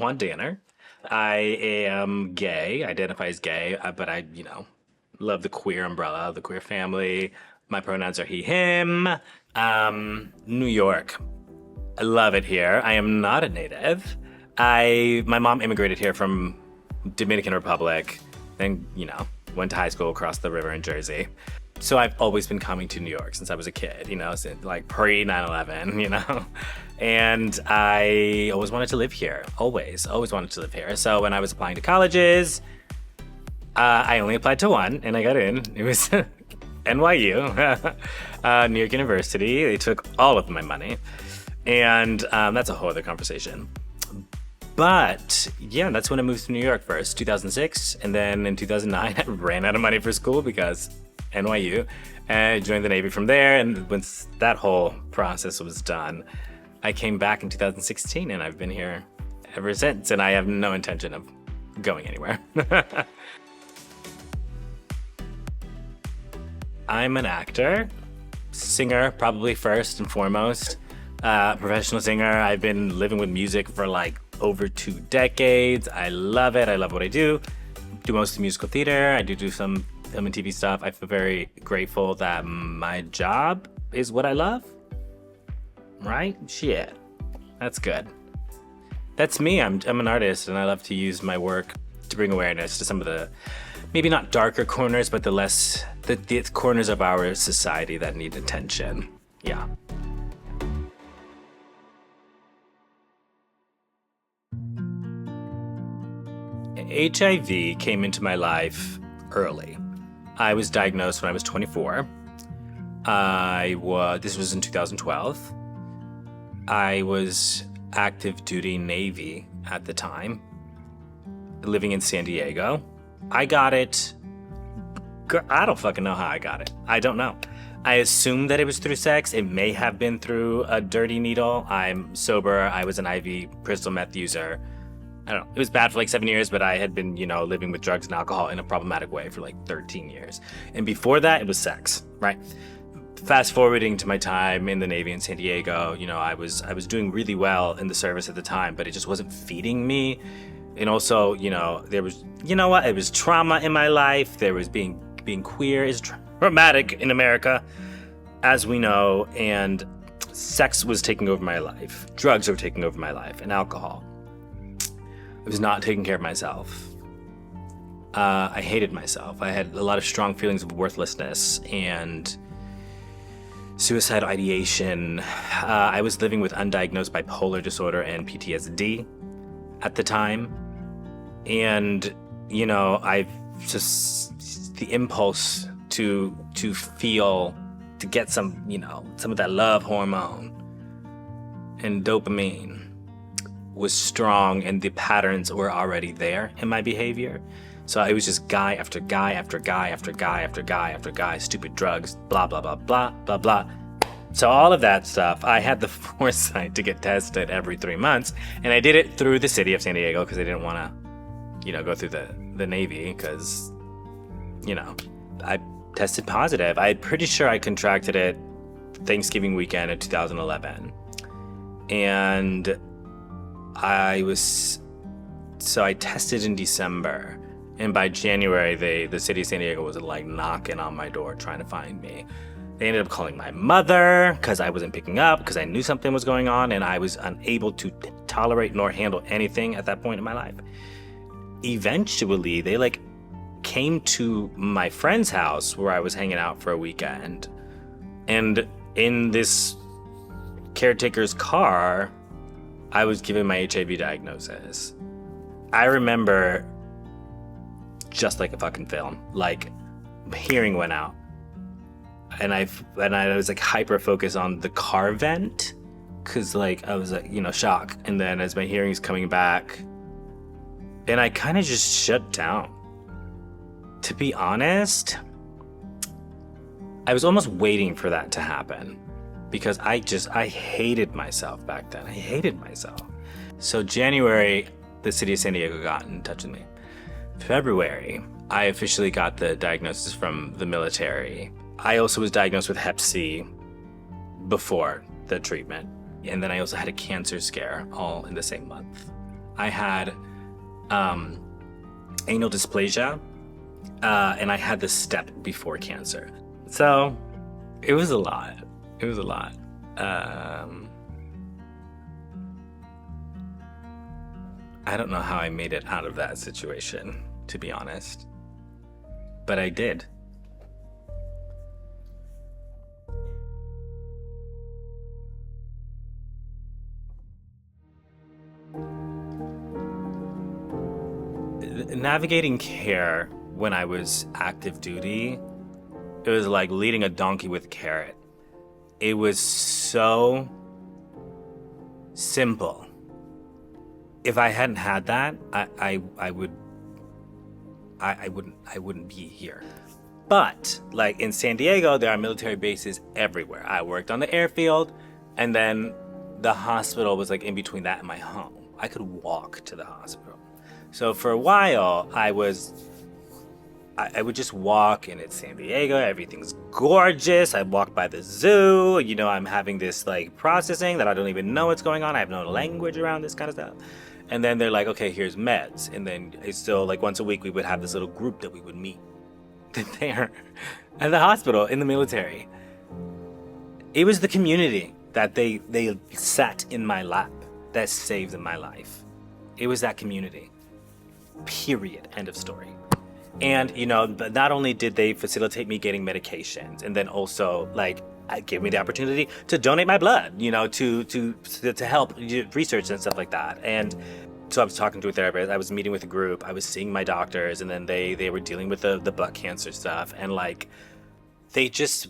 Juan Danner. I am gay, identify as gay, but I, love the queer umbrella, the queer family. My pronouns are he, him. New York. I love it here. I am not a native. My mom immigrated here from Dominican Republic, then, went to high school across the river in Jersey. So I've always been coming to New York since I was a kid, since like pre 9/11, and I always wanted to live here. Always wanted to live here. So when I was applying to colleges, I only applied to one and I got in. It was NYU, New York University. They took all of my money, and that's a whole other conversation. But yeah, that's when I moved to New York first, 2006. And then in 2009, I ran out of money for school because NYU, and I joined the Navy from there. And once that whole process was done, I came back in 2016 and I've been here ever since. And I have no intention of going anywhere. I'm an actor, singer, probably first and foremost, professional singer. I've been living with music for like over 2 decades. I love it. I love what I do. Do mostly musical theater. I do some film and TV stuff. I feel very grateful that my job is what I love. Right? Shit. That's good. That's me. I'm an artist, and I love to use my work to bring awareness to some of the, maybe not darker corners, but the corners of our society that need attention. Yeah. HIV came into my life early. I was diagnosed when I was 24. This was in 2012. I was active duty Navy at the time, living in San Diego. I got it. I don't fucking know how I got it. I don't know. I assume that it was through sex. It may have been through a dirty needle. I'm sober. I was an IV crystal meth user. I don't know. It was bad for like 7 years, but I had been, living with drugs and alcohol in a problematic way for like 13 years. And before that, it was sex, right? Fast forwarding to my time in the Navy in San Diego, I was doing really well in the service at the time, but it just wasn't feeding me. And also, there was, it was trauma in my life. There was being queer is traumatic in America, as we know, and sex was taking over my life. Drugs were taking over my life, and alcohol. I was not taking care of myself. I hated myself. I had a lot of strong feelings of worthlessness and suicidal ideation. I was living with undiagnosed bipolar disorder and PTSD at the time. And, I just, the impulse to feel, to get some of that love hormone and dopamine was strong, and the patterns were already there in my behavior. So it was just guy after guy after guy after guy after guy after guy, stupid drugs, blah, blah, blah, blah, blah, blah. So all of that stuff, I had the foresight to get tested every 3 months, and I did it through the city of San Diego because I didn't want to, go through the Navy because, I tested positive. I'm pretty sure I contracted it Thanksgiving weekend of 2011. And I tested in December, and by January, the city of San Diego was like knocking on my door trying to find me. They ended up calling my mother because I wasn't picking up, because I knew something was going on, and I was unable to tolerate nor handle anything at that point in my life. Eventually, they came to my friend's house where I was hanging out for a weekend, and in this caretaker's car, I was given my HIV diagnosis. I remember, just like a fucking film, hearing went out. And I was hyper focused on the car vent, cause I was shock. And then as my hearing's coming back, and I kind of just shut down. To be honest, I was almost waiting for that to happen, because I hated myself back then. I hated myself. So January, the city of San Diego got in touch with me. February, I officially got the diagnosis from the military. I also was diagnosed with Hep C before the treatment. And then I also had a cancer scare all in the same month. I had anal dysplasia, and I had the step before cancer. So it was a lot. It was a lot. I don't know how I made it out of that situation, to be honest. But I did. Navigating care when I was active duty, it was like leading a donkey with a carrot. It was so simple. If I hadn't had that, I wouldn't be here. But like in San Diego, there are military bases everywhere. I worked on the airfield, and then the hospital was like in between that and my home. I could walk to the hospital. So for a while, I would just walk, and it's San Diego, everything's gorgeous. I walk by the zoo, I'm having this like processing that I don't even know what's going on. I have no language around this kind of stuff. And then they're like, okay, here's meds. And then it's still like once a week we would have this little group that we would meet there at the hospital in the military. It was the community that they sat in my lap that saved my life. It was that community. Period. End of story. And, not only did they facilitate me getting medications, and then also, like, gave me the opportunity to donate my blood, to help research and stuff like that. And so I was talking to a therapist, I was meeting with a group, I was seeing my doctors, and then they were dealing with the butt cancer stuff. And, like, they just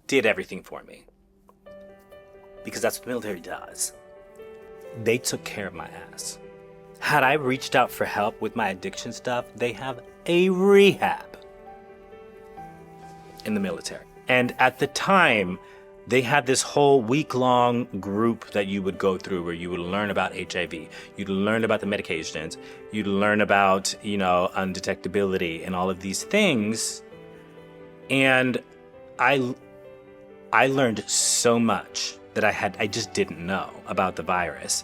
did everything for me. Because that's what the military does. They took care of my ass. Had I reached out for help with my addiction stuff, they have a rehab in the military. And at the time, they had this whole week-long group that you would go through where you would learn about HIV, you'd learn about the medications, you'd learn about, undetectability and all of these things. And I learned so much that I just didn't know about the virus.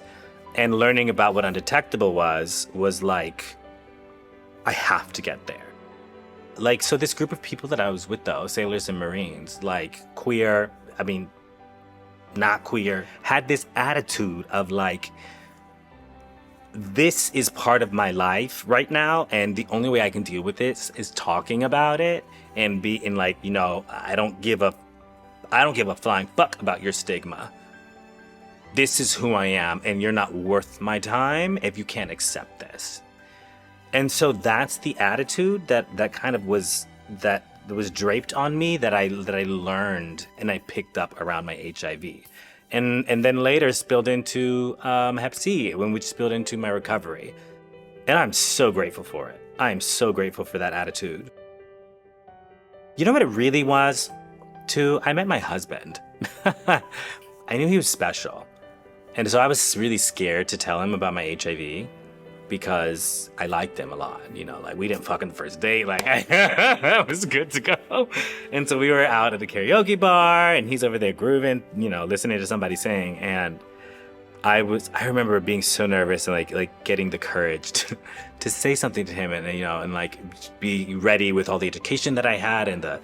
And learning about what undetectable was like, I have to get there. Like, so this group of people that I was with, though, sailors and Marines, like queer, not queer, had this attitude of like, this is part of my life right now, and the only way I can deal with this is talking about it and being like, I don't give a flying fuck about your stigma. This is who I am, and you're not worth my time if you can't accept this. And so that's the attitude that kind of was draped on me that I learned and I picked up around my HIV, and then later spilled into Hep C, which spilled into my recovery. And I'm so grateful for it. I am so grateful for that attitude. You know what it really was, too? I met my husband. I knew he was special. And so I was really scared to tell him about my HIV because I liked him a lot. Like we didn't fuck on the first date. Like I was good to go. And so we were out at the karaoke bar, and he's over there grooving, listening to somebody sing. And I remember being so nervous and like getting the courage to say something to him, and like be ready with all the education that I had and the,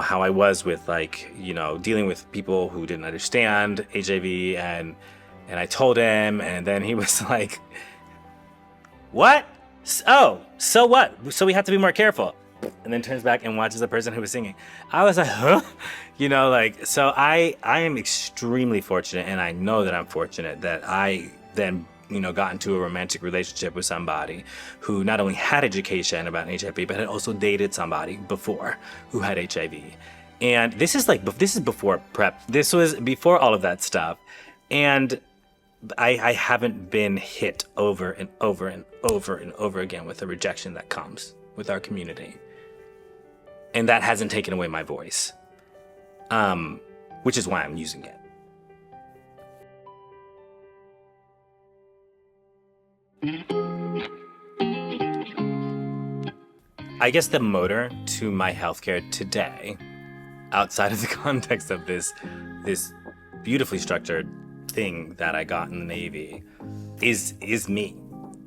how I was with dealing with people who didn't understand HIV. And I told him, and then he was like, what? Oh, so what? So we have to be more careful. And then turns back and watches the person who was singing. I was like, huh? So I am extremely fortunate, and I know that I'm fortunate that I then, got into a romantic relationship with somebody who not only had education about HIV, but had also dated somebody before who had HIV. And this is before PrEP. This was before all of that stuff. And I haven't been hit over and over and over and over again with the rejection that comes with our community. And that hasn't taken away my voice, which is why I'm using it. I guess the motor to my healthcare today, outside of the context of this beautifully structured thing that I got in the Navy, is me.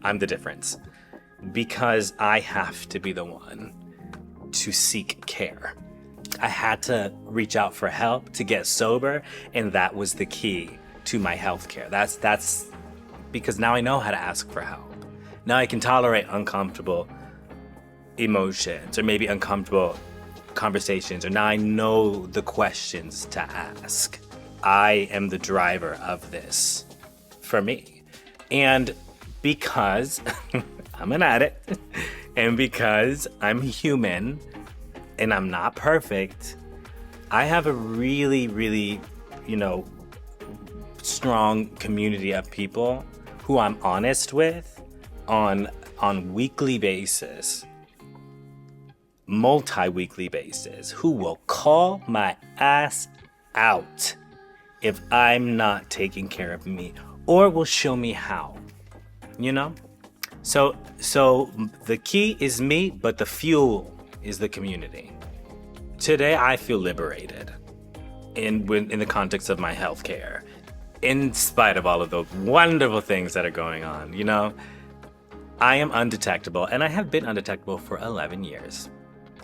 I'm the difference. Because I have to be the one to seek care. I had to reach out for help to get sober, and that was the key to my healthcare. That's because now I know how to ask for help. Now I can tolerate uncomfortable emotions or maybe uncomfortable conversations, or now I know the questions to ask. I am the driver of this for me. And because I'm an addict, and because I'm human and I'm not perfect, I have a really, really, strong community of people who I'm honest with on weekly basis, multi-weekly basis, who will call my ass out if I'm not taking care of me, or will show me how, So the key is me, but the fuel is the community. Today, I feel liberated in the context of my healthcare, in spite of all of the wonderful things that are going on. I am undetectable, and I have been undetectable for 11 years.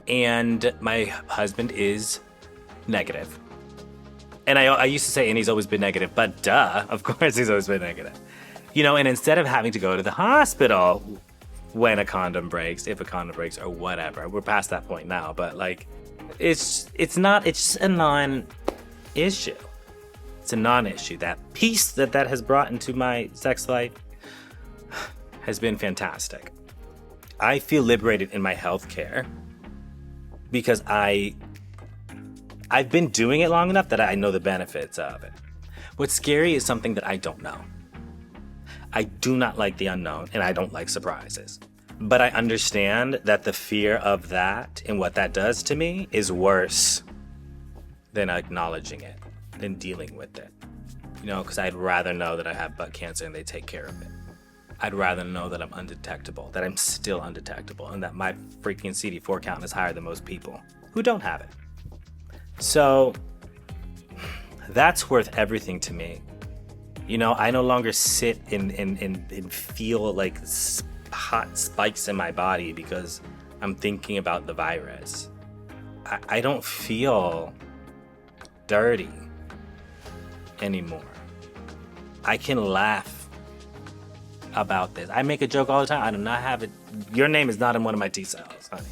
And my husband is negative. And I used to say, and he's always been negative, but duh, of course he's always been negative. And instead of having to go to the hospital when a condom breaks, if a condom breaks or whatever, we're past that point now, but it's just a non-issue. It's a non-issue. That peace that has brought into my sex life has been fantastic. I feel liberated in my healthcare because I've been doing it long enough that I know the benefits of it. What's scary is something that I don't know. I do not like the unknown, and I don't like surprises. But I understand that the fear of that and what that does to me is worse than acknowledging it, than dealing with it. Because I'd rather know that I have butt cancer and they take care of it. I'd rather know that I'm undetectable, that I'm still undetectable, and that my freaking CD4 count is higher than most people who don't have it. So that's worth everything to me. I no longer sit and feel like hot spikes in my body because I'm thinking about the virus. I don't feel dirty anymore. I can laugh about this. I make a joke all the time. I do not have it. Your name is not in one of my T cells, honey.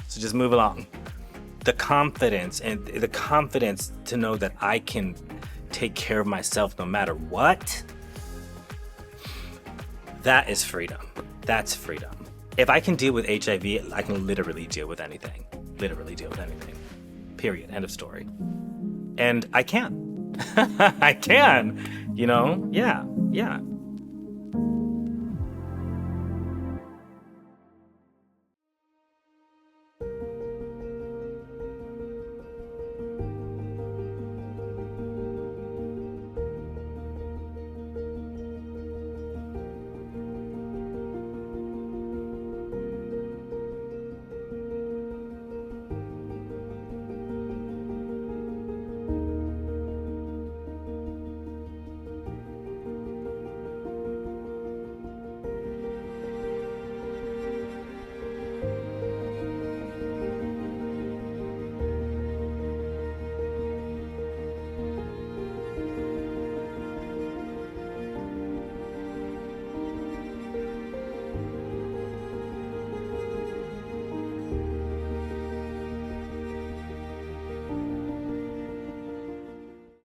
So just move along. The confidence to know that I can take care of myself no matter what, that is freedom. That's freedom. If I can deal with HIV, I can literally deal with anything. Period. End of story. And I can. I can, yeah.